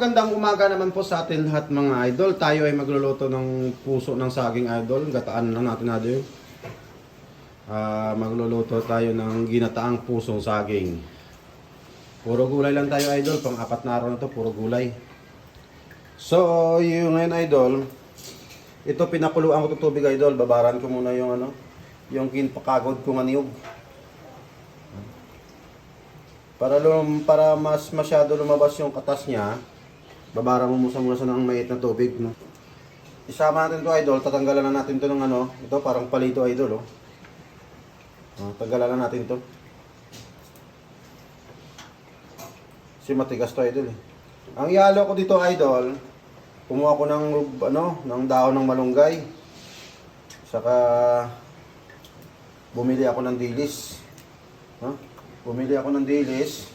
Magandang umaga naman po sa atin lahat mga idol. Tayo ay magluluto ng puso ng saging idol. Gataan lang natin idol. Magluluto tayo ng ginataang pusong saging. Puro gulay lang tayo idol. Pang-apat na araw na to, puro gulay. So, yung ngayon idol, ito pinakuluan ko 'tong tubig idol. Babaran ko muna yung yung kinpakagod kong aniyog. Para mas masyado lumabas yung katas niya. Babara mo muna sa ng maiit na tubig, no? Isama natin to idol, tatanggalan na natin to ng ito parang palito idol, oh. Tanggalan na natin to. Kasi matigas to idol, eh. Ang ihalo ko dito idol, kumuha ko ng ng dahon ng malunggay. Saka bumili ako ng dilis. Bumili ako ng dilis.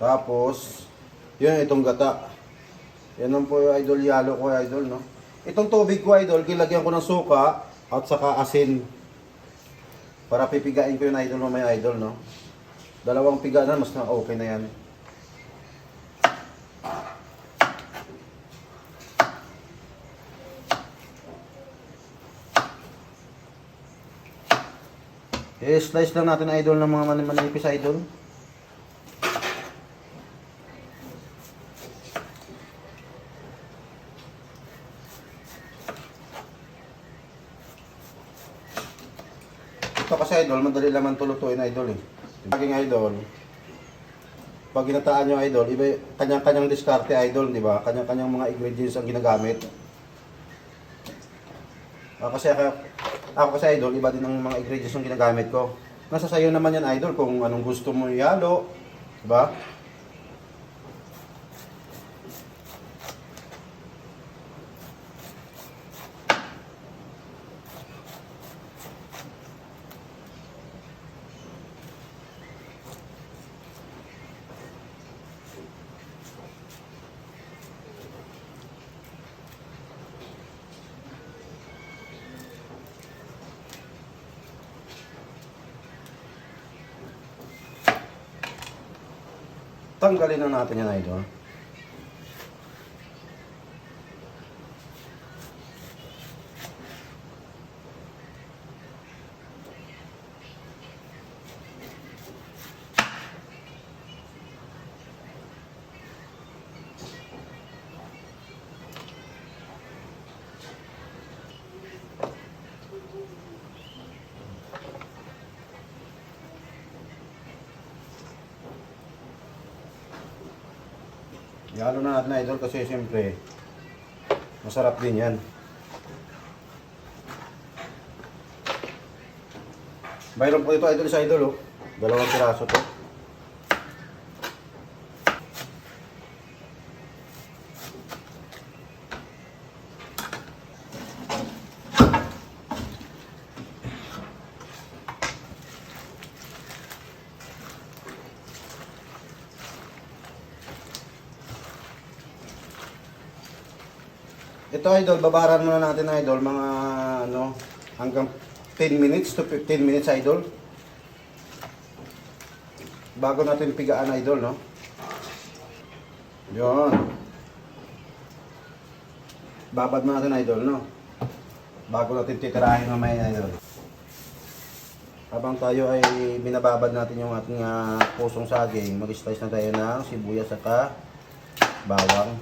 Tapos yun, itong gata. Yan ang po yung idol, yalo ko idol, no? Itong tubig ko idol, gilagyan ko ng suka at saka asin. Para pipigain ko yung idol mamaya idol, no? Dalawang piga na, mas na okay na yan. I-slice lang natin idol ng mga manipis idol. Ito kasi idol, madali naman tulutuin idol, eh. Saging idol, pag ginataan nyo idol, iba kanyang-kanyang diskarte idol, di ba? Kanyang-kanyang mga ingredients ang ginagamit. Ako kasi idol, iba din ang mga ingredients ang ginagamit ko. Nasa sayo naman yan idol kung anong gusto mo ihalo, di ba? Tanggalin na natin yan idol. Ihalo na natin idol kasi siyempre masarap din yan. Mayroon po ito idol sa idol, oh. Dalawang piraso to. Ito idol, babaran muna natin idol mga hanggang 10 minutes to 15 minutes idol. Bago natin pigaan idol, no? Yun. Babad mo natin idol, no? Bago natin titirahin mamaya idol. Habang tayo ay binababad natin yung ating pusong saging, mag-slice na tayo ng sibuyas at bawang.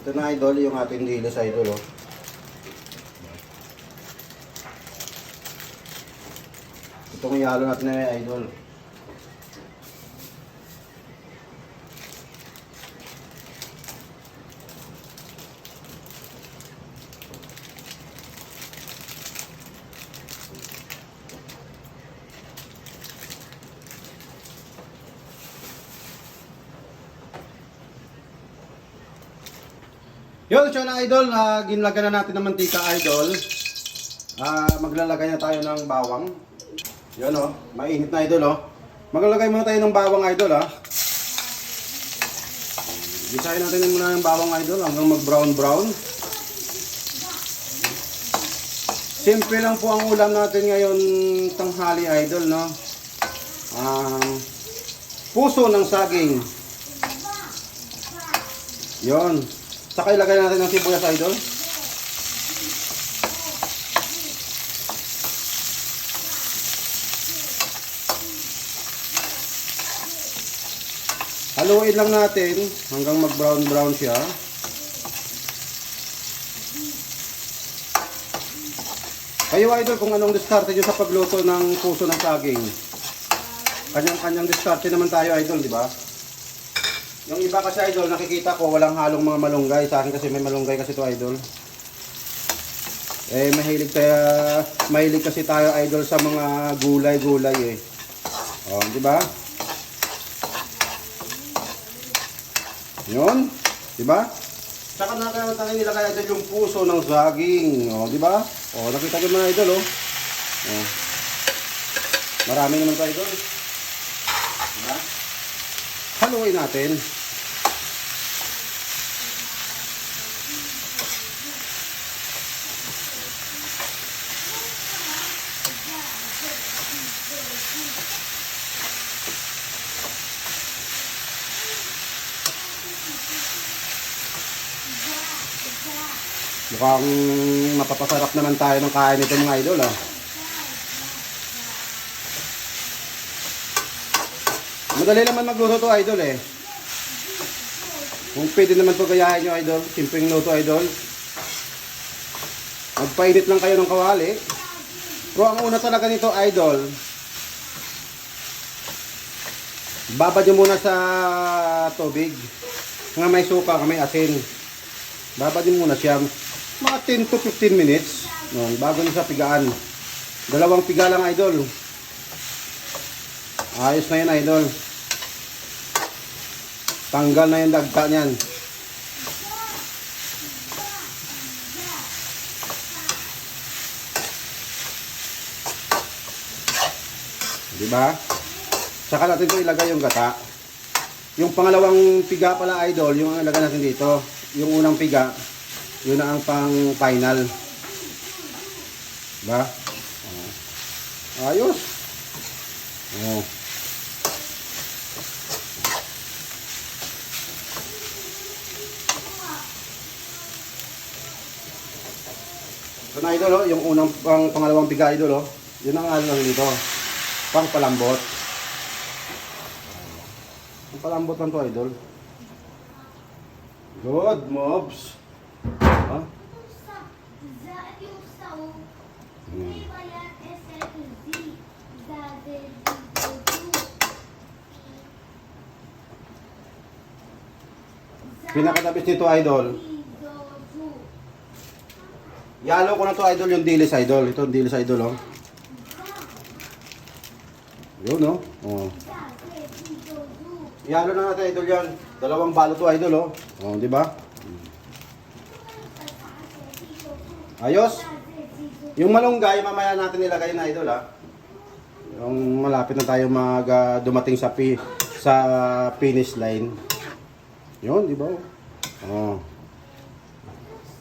Ito na idol, yung ating dilis idol oh. Itong ihalo natin na idol. Yun, siya na idol, ginlagyan na natin ng mantika idol. Maglalagay na tayo ng bawang. Yun oh, mainit na idol oh. Maglalagay muna tayo ng bawang idol ah. Gisahin natin muna yung bawang idol hanggang mag brown brown. Simple lang po ang ulam natin ngayon tanghali idol no. Puso ng saging. Yun. Saka ilagay natin ng sibuyas idol. Haluin lang natin hanggang mag brown brown siya. Kayo idol kung anong diskarte nyo sa pagluto ng puso ng saging. Kanyang-kanyang diskarte naman tayo idol, di ba? Yung iba kasi idol, nakikita ko walang halong mga malunggay. Sa akin kasi may malunggay kasi to idol. Mahilig kasi tayo idol sa mga gulay-gulay eh. Oh, di ba? Yun, di ba? Saka natin nilagay idol yung puso ng saging. Oh, di ba? Oh, nakita niyo mga idol oh. Oh. Marami naman to idol. Diba? Haluin natin. Mukhang mapapasarap naman tayo ng kain nito mga idol ah. Madali naman magluto to idol eh. Kung pwede naman po gayahin nyo idol, simpleng luto idol. Magpainit lang kayo ng kawali. Pero ang una talaga nito idol, babad nyo muna sa tubig. Nga may suka, may asin. Babad nyo muna siya. Mga 10 to 15 minutes. Noon, bago nyo sa pigaan. 2 piga lang idol. Ayos na yan idol. Tanggal na yung dagta niyan. Diba? Saka natin ito ilagay yung gata. Yung pangalawang piga pala idol, yung ilagay natin dito. Yung unang piga, yun na ang pang final. Diba? Ayos. Oh. So na idol, oh, yung unang pangalawang piga idol, oh, yun ang ano lang dito, pang palambot. Ang palambot lang to idol. Good mobs. Huh? Pinakatabis nito idol. Yalo ko na to idol yung dilis idol. Ito yung dilis idol oh. Yun no. Oh. Yalo na natin idol yan. 2 balot to idol oh. Oh, di ba? Ayos. Yung malunggay mamaya natin ilagay na idol ah. Yung malapit na tayo dumating sa finish line. Yun, di ba? Oh.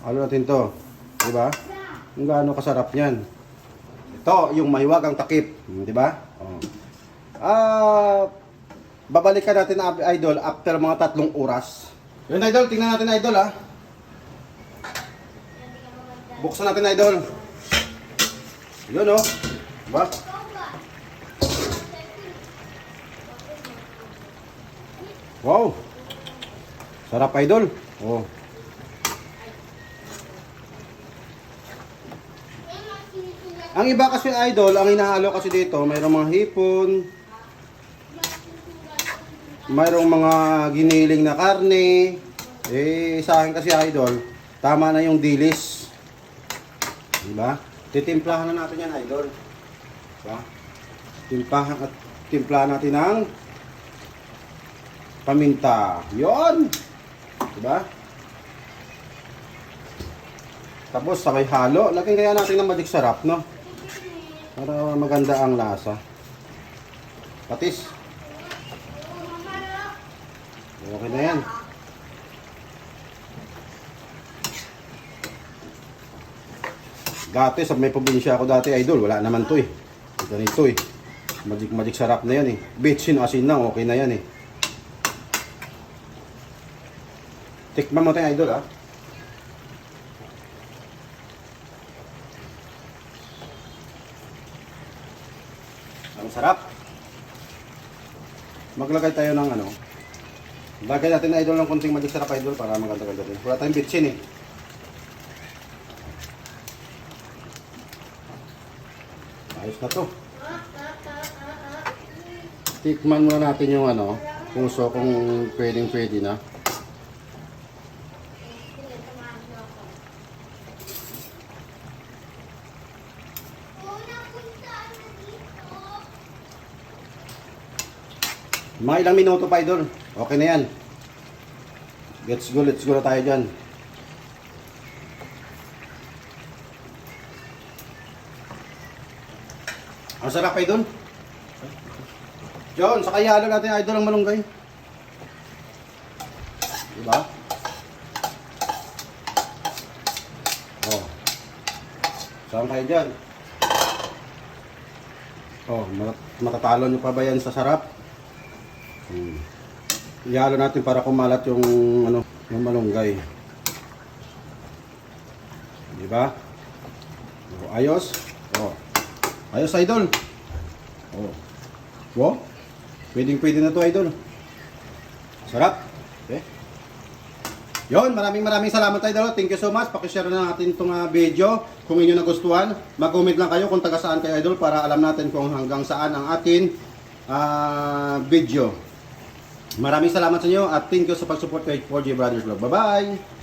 Ano natin to? Di ba? Kung gaano kasarap niyan. Ito, yung mahiwagang takip. Di ba? Oh. Babalikan natin idol after mga 3 oras. Yun idol, tingnan natin idol ah. Buksan natin idol. Yun oh. Di ba? Wow. Sarap idol. Oh. Ang iba kasi idol, ang hinahalo kasi dito, mayroong mga hipon, mayroong mga giniling na karne. Eh, sa akin kasi idol, tama na yung dilis. Diba? Titimplahan na natin yan idol. Diba? Timplahan natin ng paminta. Yon. Diba? Tapos sabay halo. Lagyan kaya natin ng magic sarap, no? Para maganda ang lasa. Patis. Okay na yan. Dati, sa may probinsya ako dati, idol, wala naman to eh. Ganito eh. Magic sarap na yan eh. Bitsin, asin lang, okay na yan eh. Tikman mo tayo, idol, ah. Ang sarap. Maglagay tayo ng ano. Lagay natin, idol, ng konting magic sarap, idol, para maganda-ganda din. Wala tayong bitsin eh. Ayos na to. Tikman muna natin yung ano, puso kung pwedeng-pwede na. Mga ilang minuto pa idol. Okay na yan. Let's go na tayo dyan. Ang sarap idol. John, saka ihalo natin idol ang malunggay. Diba? Oh. Saan kayo dyan? Oh, matatalo nyo pa ba yan sa sarap? Ihalo natin para kumalat yung ano, yung malunggay. Diba? Oh, ayos. Oh. Ayos idol. Oh. Wow. Pwede na to idol. Sarap. Okay. Yon, maraming salamat idol. Thank you so much. Paki-share na natin itong video. Kung inyo nagustuhan, mag-comment lang kayo kung taga saan kayo idol para alam natin kung hanggang saan ang atin video. Maraming salamat sa inyo at thank you sa pag-support kay 4G Brothers Vlog. Bye-bye!